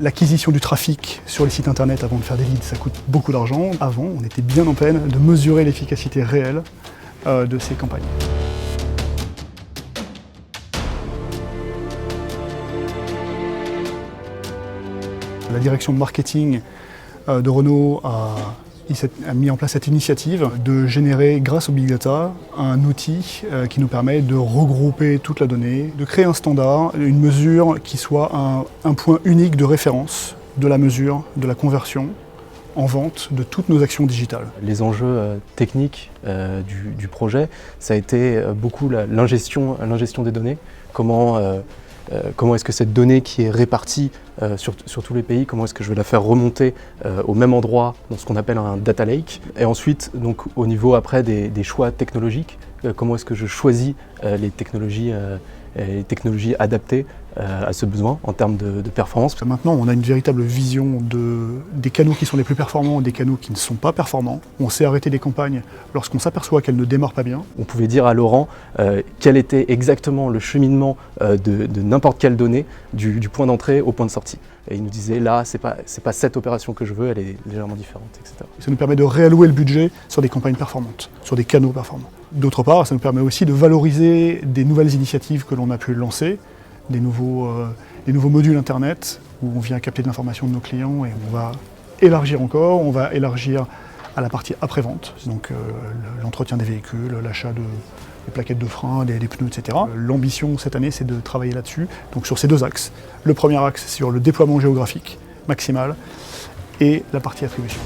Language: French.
L'acquisition du trafic sur les sites internet avant de faire des leads, ça coûte beaucoup d'argent. Avant, on était bien en peine de mesurer l'efficacité réelle de ces campagnes. La direction de marketing de Renault a mis en place cette initiative de générer, grâce au Big Data, un outil qui nous permet de regrouper toute la donnée, de créer un standard, une mesure qui soit un point unique de référence de la mesure, de la conversion en vente de toutes nos actions digitales. Les enjeux techniques du projet, ça a été beaucoup l'ingestion des données. Comment est-ce que cette donnée qui est répartie sur tous les pays, comment est-ce que je vais la faire remonter au même endroit dans ce qu'on appelle un data lake. Et ensuite, donc, au niveau après des choix technologiques, comment est-ce que je choisis les technologies adaptées à ce besoin en termes de performance. Maintenant, on a une véritable vision des canaux qui sont les plus performants et des canaux qui ne sont pas performants. On sait arrêter des campagnes lorsqu'on s'aperçoit qu'elles ne démarrent pas bien. On pouvait dire à Laurent quel était exactement le cheminement de n'importe quelle donnée du point d'entrée au point de sortie. Et il nous disait là, c'est pas cette opération que je veux, elle est légèrement différente, etc. Ça nous permet de réallouer le budget sur des campagnes performantes, sur des canaux performants. D'autre part, ça nous permet aussi de valoriser des nouvelles initiatives que l'on a pu lancer, des nouveaux modules internet où on vient capter de l'information de nos clients et on va élargir encore, on va élargir à la partie après-vente, donc l'entretien des véhicules, l'achat des plaquettes de frein, des pneus, etc. L'ambition cette année, c'est de travailler là-dessus, donc sur ces deux axes. Le premier axe sur le déploiement géographique maximal et la partie attribution.